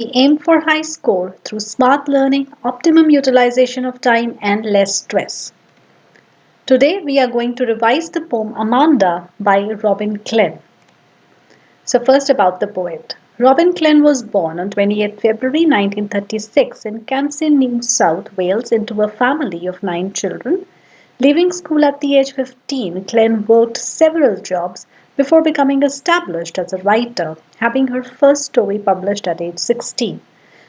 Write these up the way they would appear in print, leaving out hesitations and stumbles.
We aim for high score through smart learning, optimum utilization of time, and less stress. Today we are going to revise the poem Amanda by Robin Glenn. So first about the poet. Robin Glenn was born on 28 February 1936 in Campsie, New South Wales into a family of 9 children. Leaving school at the age of 15, Glenn worked several jobs before becoming established as a writer, having her first story published at age 16.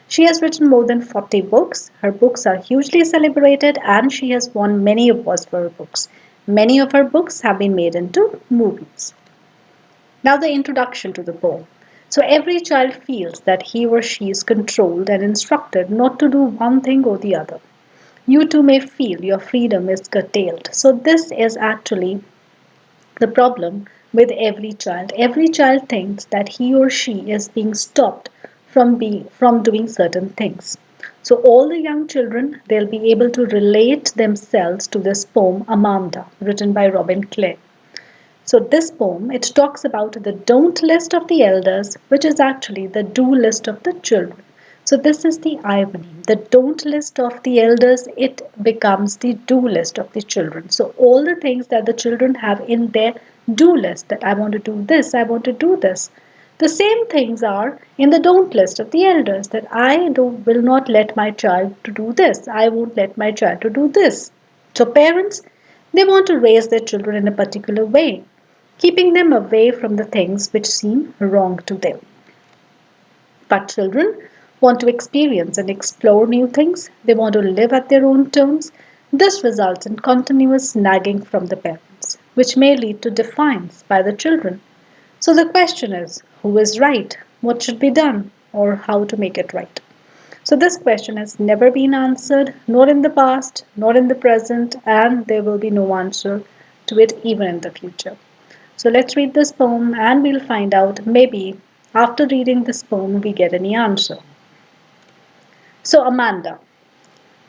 She has written more than 40 books. Her books are hugely celebrated and she has won many awards for her books. Many of her books have been made into movies. Now, the introduction to the poem. So, every child feels that he or she is controlled and instructed not to do one thing or the other. You too may feel your freedom is curtailed. So, this is actually the problem with every child. Every child thinks that he or she is being stopped from doing certain things. So all the young children they'll be able to relate themselves to this poem Amanda written by Robin Clay. So this poem it talks about the don't list of the elders, which is actually the do list of the children. So this is the irony. The don't list of the elders it becomes the do list of the children. So all the things that the children have in their do list that I want to do this, I want to do this. The same things are in the don't list of the elders that will not let my child to do this. I won't let my child to do this. So parents they want to raise their children in a particular way, keeping them away from the things which seem wrong to them. But children want to experience and explore new things. They want to live at their own terms. This results in continuous nagging from the parents, which may lead to defiance by the children. So the question is who is right? What should be done? Or how to make it right? So this question has never been answered, nor in the past, nor in the present, and there will be no answer to it even in the future. So let's read this poem and we'll find out maybe after reading this poem we get any answer. So, Amanda.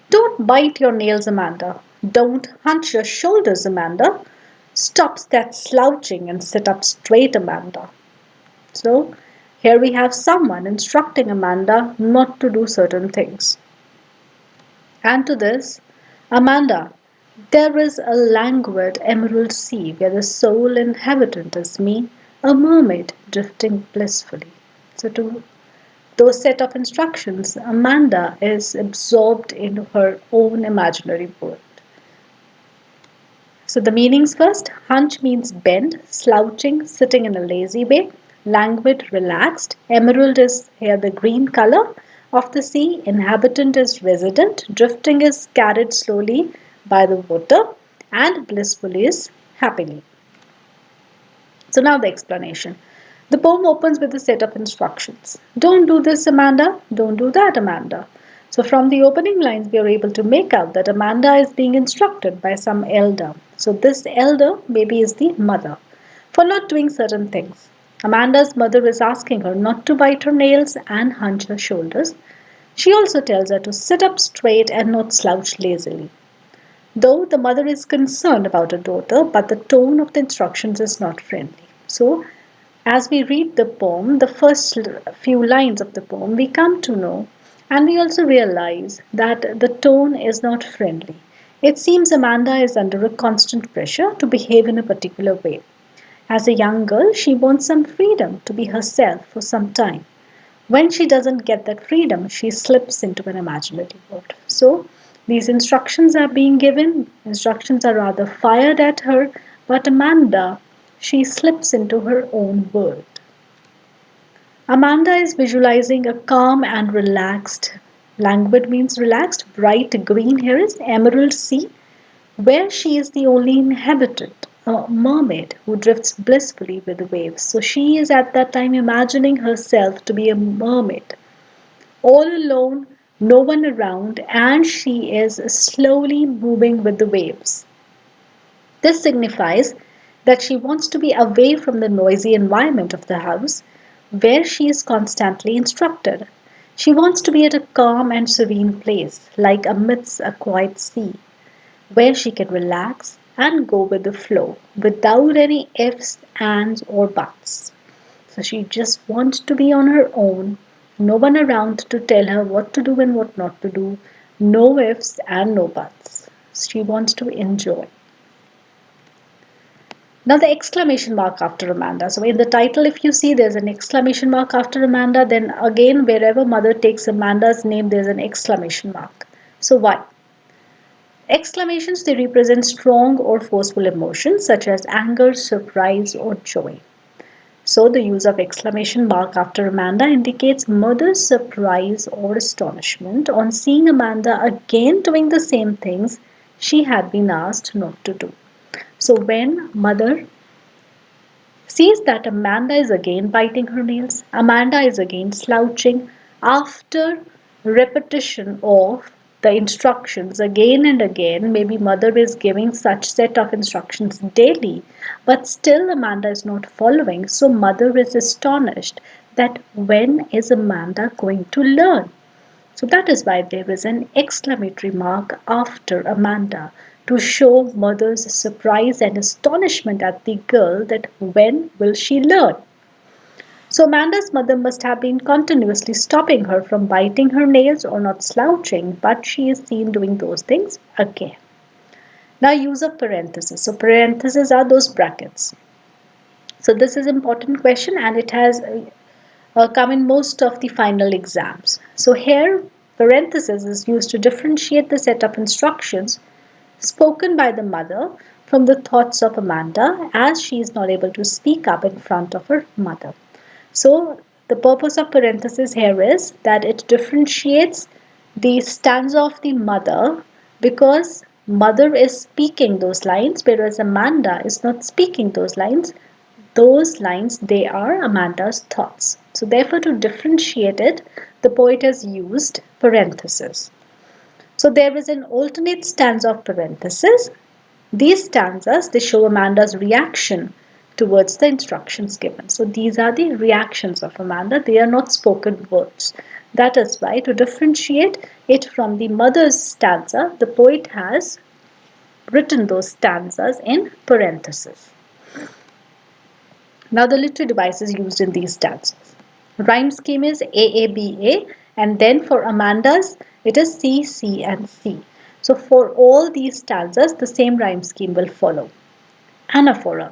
Don't bite your nails, Amanda. Don't hunch your shoulders, Amanda. Stop that slouching and sit up straight, Amanda. So, here we have someone instructing Amanda not to do certain things. And to this, Amanda, there is a languid emerald sea where the sole inhabitant is me, a mermaid drifting blissfully. So, to those set of instructions, Amanda is absorbed in her own imaginary world. So the meanings first hunch means bend, slouching, sitting in a lazy way, languid, relaxed. Emerald is here the green color of the sea, inhabitant is resident, drifting is carried slowly by the water, and blissfully is happily. So now the explanation. The poem opens with a set of instructions. Don't do this, Amanda. Don't do that, Amanda. So from the opening lines, we are able to make out that Amanda is being instructed by some elder. So this elder maybe is the mother for not doing certain things. Amanda's mother is asking her not to bite her nails and hunch her shoulders. She also tells her to sit up straight and not slouch lazily. Though the mother is concerned about her daughter, but the tone of the instructions is not friendly. So, as we read the poem, the first few lines of the poem, we come to know and we also realize that the tone is not friendly. It seems Amanda is under a constant pressure to behave in a particular way. As a young girl, she wants some freedom to be herself for some time. When she doesn't get that freedom, she slips into an imaginary world. So, these instructions are being given, instructions are rather fired at her, but Amanda, she slips into her own world. Amanda is visualizing a calm and relaxed, languid means relaxed, bright green here is emerald sea, where she is the only inhabitant, a mermaid who drifts blissfully with the waves. So she is at that time imagining herself to be a mermaid, all alone, no one around, and she is slowly moving with the waves. This signifies that she wants to be away from the noisy environment of the house where she is constantly instructed. She wants to be at a calm and serene place, like amidst a quiet sea, where she can relax and go with the flow without any ifs, ands, or buts. So she just wants to be on her own, No one around to tell her what to do and what not to do. No ifs and no buts. She wants to enjoy. Now the exclamation mark after Amanda. So in the title, if you see there's an exclamation mark after Amanda, then again wherever mother takes Amanda's name, there's an exclamation mark. So why? Exclamations, they represent strong or forceful emotions such as anger, surprise, or joy. So the use of exclamation mark after Amanda indicates mother's surprise or astonishment on seeing Amanda again doing the same things she had been asked not to do. So when mother sees that Amanda is again biting her nails, Amanda is again slouching after repetition of the instructions again and again. Maybe mother is giving such set of instructions daily, but still Amanda is not following. So mother is astonished that when is Amanda going to learn? So that is why there is an exclamatory mark after Amanda to show mother's surprise and astonishment at the girl that when will she learn? So Amanda's mother must have been continuously stopping her from biting her nails or not slouching, but she is seen doing those things again. Now use of parentheses. So parentheses are those brackets. So this is an important question and it has come in most of the final exams. So here parenthesis is used to differentiate the set of instructions spoken by the mother from the thoughts of Amanda as she is not able to speak up in front of her mother. So the purpose of parenthesis here is that it differentiates the stanza of the mother because mother is speaking those lines whereas Amanda is not speaking those lines. Those lines, they are Amanda's thoughts. So therefore to differentiate it, the poet has used parentheses. So there is an alternate stanza of parentheses. These stanzas, they show Amanda's reaction towards the instructions given. So these are the reactions of Amanda. They are not spoken words. That is why to differentiate it from the mother's stanza, the poet has written those stanzas in parentheses. Now the literary devices used in these stanzas. Rhyme scheme is AABA and then for Amanda's it is C, C and C. So for all these stanzas the same rhyme scheme will follow. Anaphora.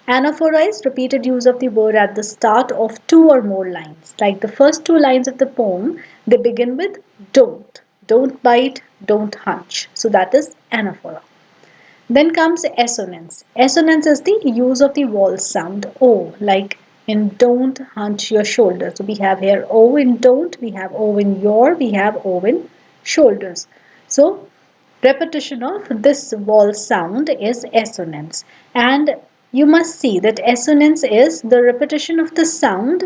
Anaphora is repeated use of the word at the start of two or more lines. Like the first two lines of the poem, they begin with don't. Don't bite, don't hunch. So that is anaphora. Then comes assonance. Assonance is the use of the vowel sound O, like in don't hunch your shoulders. So we have here O in don't, we have O in your, we have O in shoulders. So repetition of this vowel sound is assonance. And you must see that assonance is the repetition of the sound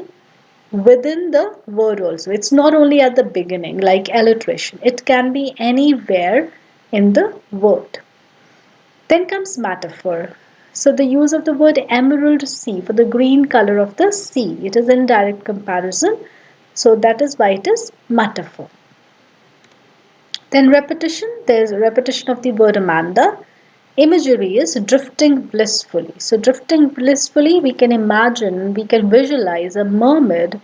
within the word also. It's not only at the beginning like alliteration. It can be anywhere in the word. Then comes metaphor. So the use of the word emerald sea for the green color of the sea. It is in direct comparison. So that is why it is metaphor. Then repetition. There is a repetition of the word Amanda. Imagery is drifting blissfully. So drifting blissfully, we can imagine, we can visualize a mermaid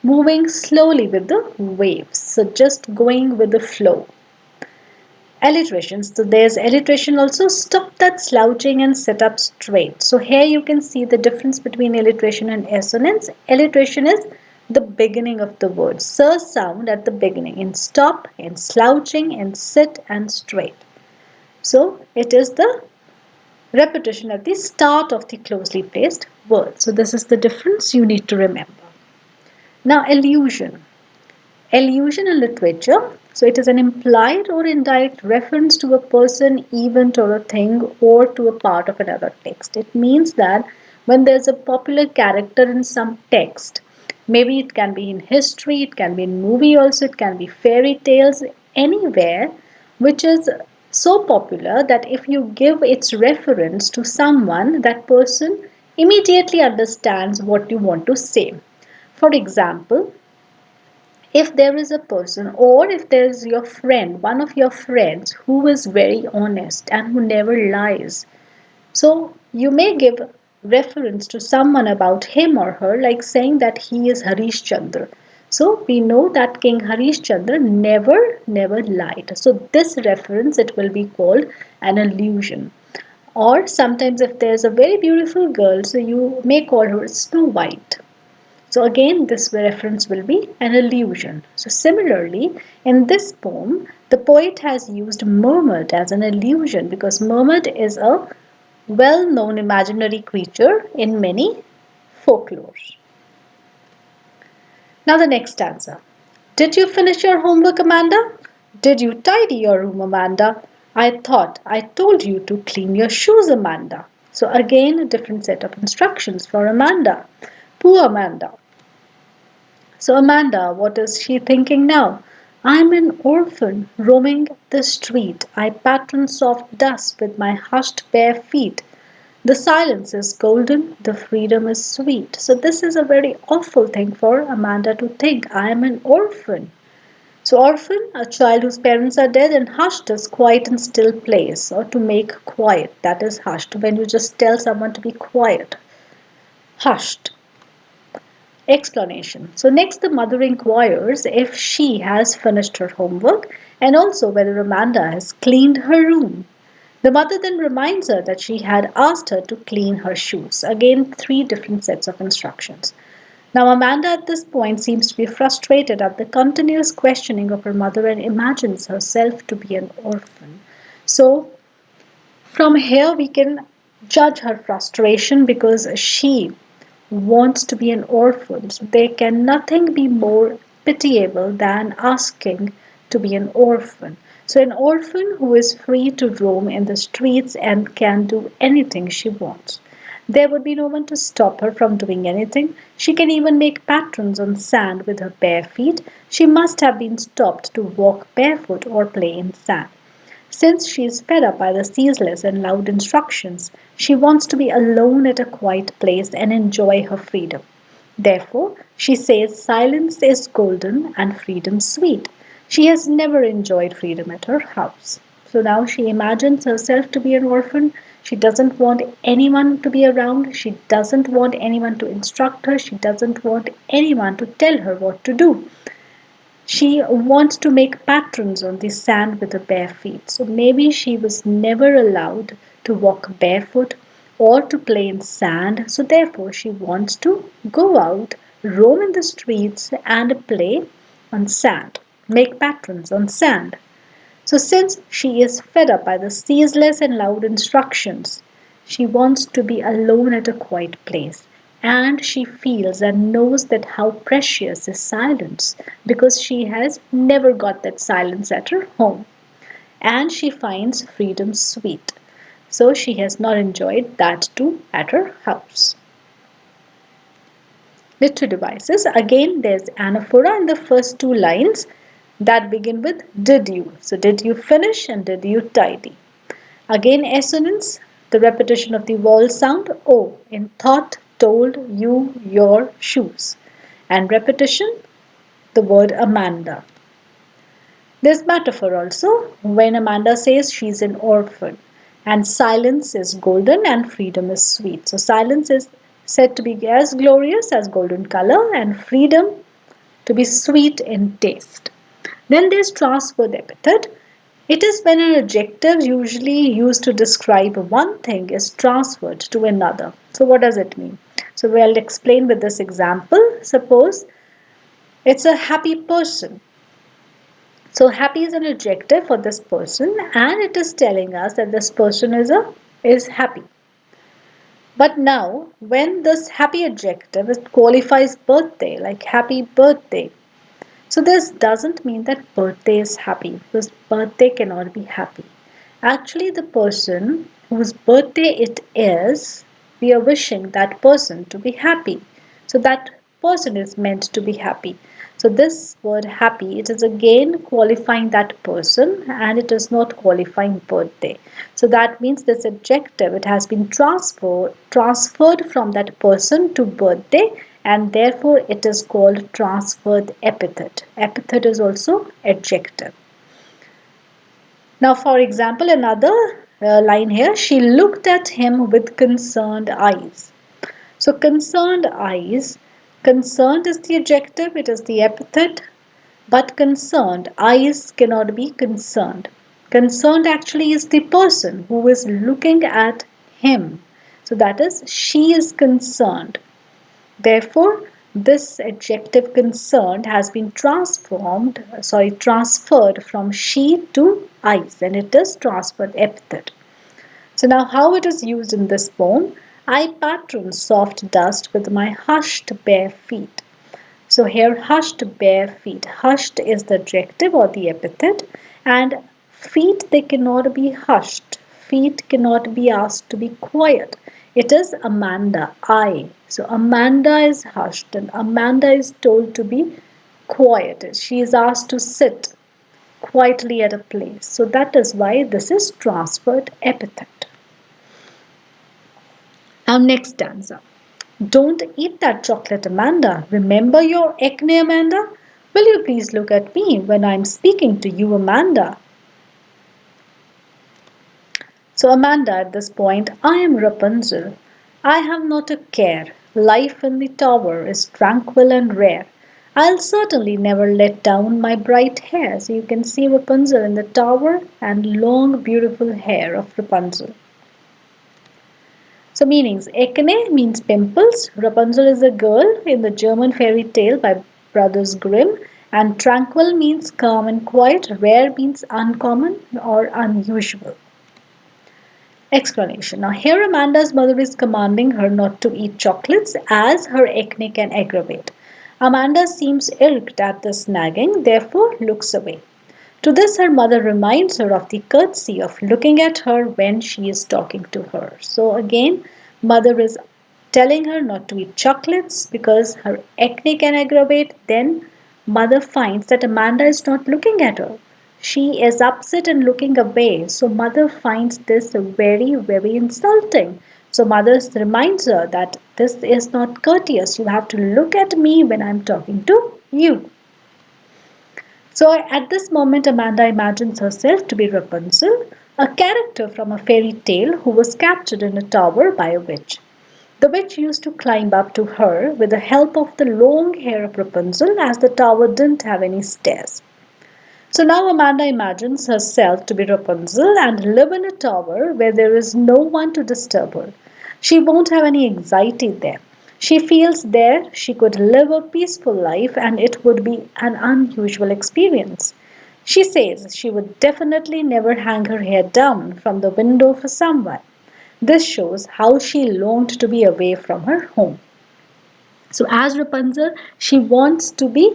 moving slowly with the waves. So just going with the flow. Alliterations. So there's alliteration also. Stop that slouching and sit up straight. So here you can see the difference between alliteration and assonance. Alliteration is the beginning of the word. Sir sound at the beginning. In stop, in slouching, in sit and straight. So it is the repetition at the start of the closely placed word. So this is the difference you need to remember. Now allusion. Allusion in literature, so it is an implied or indirect reference to a person, event or a thing or to a part of another text. It means that when there's a popular character in some text, maybe it can be in history, it can be in movie also, it can be fairy tales, anywhere which is so popular that if you give its reference to someone, that person immediately understands what you want to say. For example, if there is a person or if there is your friend, one of your friends who is very honest and who never lies, so you may give reference to someone about him or her like saying that he is Harish Chandra. So we know that King Harish Chandra never lied. So this reference, it will be called an allusion. Or sometimes if there's a very beautiful girl, so you may call her Snow White. So again, this reference will be an allusion. So similarly, in this poem, the poet has used mermaid as an allusion because mermaid is a well-known imaginary creature in many folklores. Now the next stanza. Did you finish your homework, Amanda? Did you tidy your room, Amanda? I thought I told you to clean your shoes, Amanda. So again, a different set of instructions for Amanda. Poor Amanda. So Amanda, what is she thinking now? I'm an orphan roaming the street. I pattern soft dust with my hushed bare feet. The silence is golden, the freedom is sweet. So this is a very awful thing for Amanda to think. I am an orphan. So orphan, a child whose parents are dead, and hushed is quiet and still place, or to make quiet. That is hushed. When you just tell someone to be quiet. Hushed. Explanation. So next the mother inquires if she has finished her homework and also whether Amanda has cleaned her room. The mother then reminds her that she had asked her to clean her shoes. Again, three different sets of instructions. Now, Amanda at this point seems to be frustrated at the continuous questioning of her mother and imagines herself to be an orphan. So, from here, we can judge her frustration because she wants to be an orphan. So, there can nothing be more pitiable than asking to be an orphan. So, an orphan who is free to roam in the streets and can do anything she wants. There would be no one to stop her from doing anything. She can even make patterns on sand with her bare feet. She must have been stopped to walk barefoot or play in sand. Since she is fed up by the ceaseless and loud instructions, she wants to be alone at a quiet place and enjoy her freedom. Therefore, she says silence is golden and freedom sweet. She has never enjoyed freedom at her house. So now she imagines herself to be an orphan. She doesn't want anyone to be around. She doesn't want anyone to instruct her. She doesn't want anyone to tell her what to do. She wants to make patterns on the sand with her bare feet. So maybe she was never allowed to walk barefoot or to play in sand. So therefore, she wants to go out, roam in the streets, and play on sand, make patterns on sand. So, since she is fed up by the ceaseless and loud instructions, she wants to be alone at a quiet place. And she feels and knows that how precious is silence because she has never got that silence at her home. And she finds freedom sweet. So, she has not enjoyed that too at her house. With two devices, again there's anaphora in the first two lines that begin with did you. So did you finish and did you tidy. Again assonance, the repetition of the vowel sound O in thought, told, you, your, shoes. And repetition, the word Amanda. There's metaphor also when Amanda says she's an orphan and silence is golden and freedom is sweet. So silence is said to be as glorious as golden color and freedom to be sweet in taste. Then there's transferred epithet. It is when an adjective usually used to describe one thing is transferred to another. So what does it mean? So we'll explain with this example. Suppose it's a happy person. So happy is an adjective for this person and it is telling us that this person is happy. But now when this happy adjective it qualifies birthday like happy birthday. So this doesn't mean that birthday is happy because birthday cannot be happy. Actually the person whose birthday it is, we are wishing that person to be happy. So that person is meant to be happy. So this word happy, it is again qualifying that person and it is not qualifying birthday. So that means this adjective, it has been transferred from that person to birthday and therefore it is called transferred epithet. Epithet is also adjective. Now for example, another line here, she looked at him with concerned eyes. So concerned eyes, Concerned is the adjective, it is the epithet, but concerned, eyes cannot be concerned. Concerned actually is the person who is looking at him. So that is, she is concerned. Therefore, this adjective concerned has been transferred from she to eyes, and it is transferred epithet. So now how it is used in this poem? I pattern soft dust with my hushed bare feet. So here hushed bare feet. Hushed is the adjective or the epithet, and feet they cannot be hushed. Feet cannot be asked to be quiet. It is Amanda, I. So Amanda is hushed and Amanda is told to be quiet. She is asked to sit quietly at a place. So that is why this is transferred epithet. Now next stanza. Don't eat that chocolate, Amanda. Remember your acne, Amanda? Will you please look at me when I'm speaking to you, Amanda? So, Amanda, at this point, I am Rapunzel. I have not a care. Life in the tower is tranquil and rare. I'll certainly never let down my bright hair. So, you can see Rapunzel in the tower and long, beautiful hair of Rapunzel. So meanings acne means pimples. Rapunzel is a girl in the German fairy tale by Brothers Grimm. And tranquil means calm and quiet. Rare means uncommon or unusual. Explanation. Now here Amanda's mother is commanding her not to eat chocolates as her acne can aggravate. Amanda seems irked at this nagging, therefore looks away. To this, her mother reminds her of the courtesy of looking at her when she is talking to her. So, again, mother is telling her not to eat chocolates because her acne can aggravate. Then, mother finds that Amanda is not looking at her. She is upset and looking away. So, mother finds this very, very insulting. So, mother reminds her that this is not courteous. You have to look at me when I'm talking to you. So at this moment, Amanda imagines herself to be Rapunzel, a character from a fairy tale who was captured in a tower by a witch. The witch used to climb up to her with the help of the long hair of Rapunzel, as the tower didn't have any stairs. So now Amanda imagines herself to be Rapunzel and live in a tower where there is no one to disturb her. She won't have any anxiety there. She feels there she could live a peaceful life and it would be an unusual experience. She says she would definitely never hang her hair down from the window for someone. This shows how she longed to be away from her home. So, as Rapunzel, she wants to be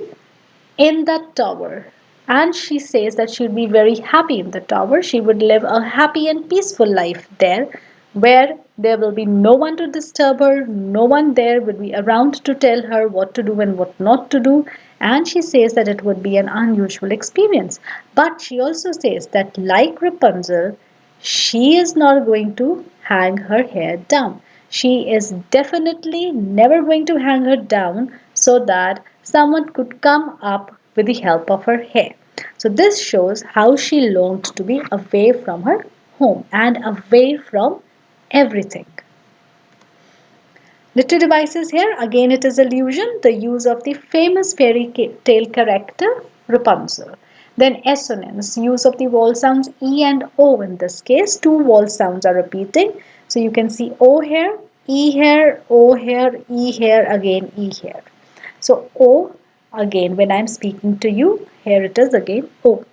in that tower. And she says that she would be very happy in the tower. She would live a happy and peaceful life there, where there will be no one to disturb her, no one there would be around to tell her what to do and what not to do. And she says that it would be an unusual experience. But she also says that, like Rapunzel, she is not going to hang her hair down. She is definitely never going to hang her down so that someone could come up with the help of her hair. So, this shows how she longed to be away from her home and away from everything. The two devices here, again it is allusion, the use of the famous fairy tale character Rapunzel. Then assonance, use of the vowel sounds E and O in this case. Two vowel sounds are repeating. So you can see O here, E here, O here, E here, again E here. So O, again when I am speaking to you, here it is again O.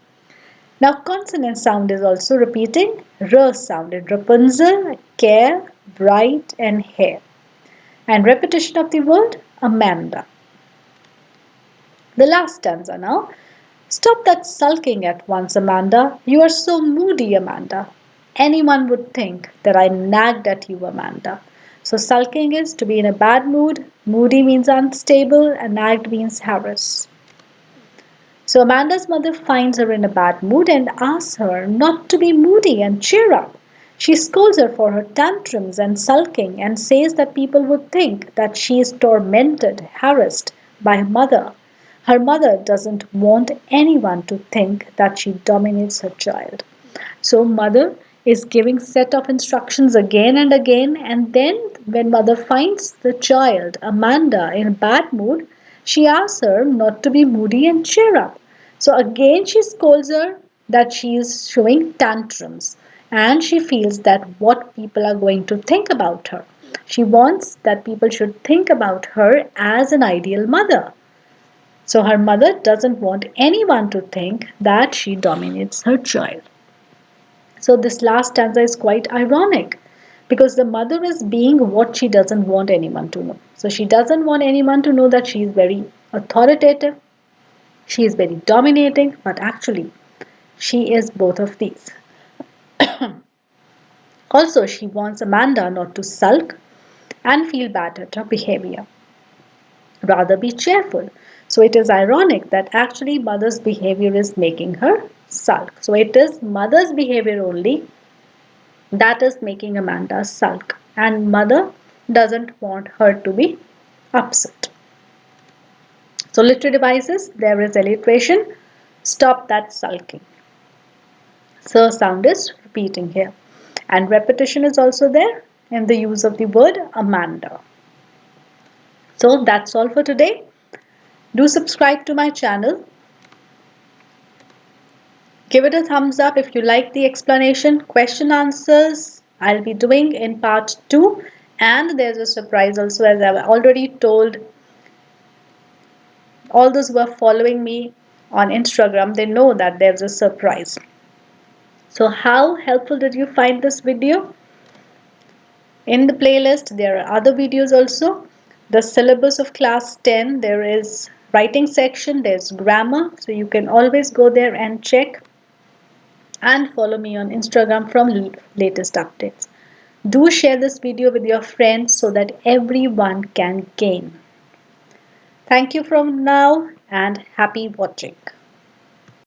Now consonant sound is also repeating. R sound in Rapunzel, care, bright and hair. And repetition of the word Amanda. The last stanza now. Stop that sulking at once, Amanda. You are so moody, Amanda. Anyone would think that I nagged at you, Amanda. So sulking is to be in a bad mood. Moody means unstable and nagged means harass. So Amanda's mother finds her in a bad mood and asks her not to be moody and cheer up. She scolds her for her tantrums and sulking and says that people would think that she is tormented, harassed by her mother. Her mother doesn't want anyone to think that she dominates her child. So mother is giving set of instructions again and again, and then When mother finds the child, Amanda, in a bad mood, she asks her not to be moody and cheer up. So again, she scolds her that she is showing tantrums and she feels that what people are going to think about her. She wants that people should think about her as an ideal mother. So her mother doesn't want anyone to think that she dominates her child. So this last stanza is quite ironic because the mother is being what she doesn't want anyone to know. So she doesn't want anyone to know that she is very authoritative, she is very dominating, but actually she is both of these. Also, she wants Amanda not to sulk and feel bad at her behavior, rather be cheerful. So it is ironic that actually mother's behavior is making her sulk. So it is mother's behavior only that is making Amanda sulk, and mother doesn't want her to be upset. So, literary devices, there is alliteration. Stop that sulking. So, sound is repeating here, and repetition is also there in the use of the word Amanda. So, that's all for today. Do subscribe to my channel. Give it a thumbs up if you like the explanation. Question answers I'll be doing in part 2, and there's a surprise also, as I've already told all those who are following me on Instagram, they know that there's a surprise. So how helpful did you find this video? In the playlist there are other videos also. The syllabus of class 10, there is writing section, there's grammar, so you can always go there and check, and follow me on Instagram from latest updates. Do share this video with your friends so that everyone can gain. Thank you from now and happy watching.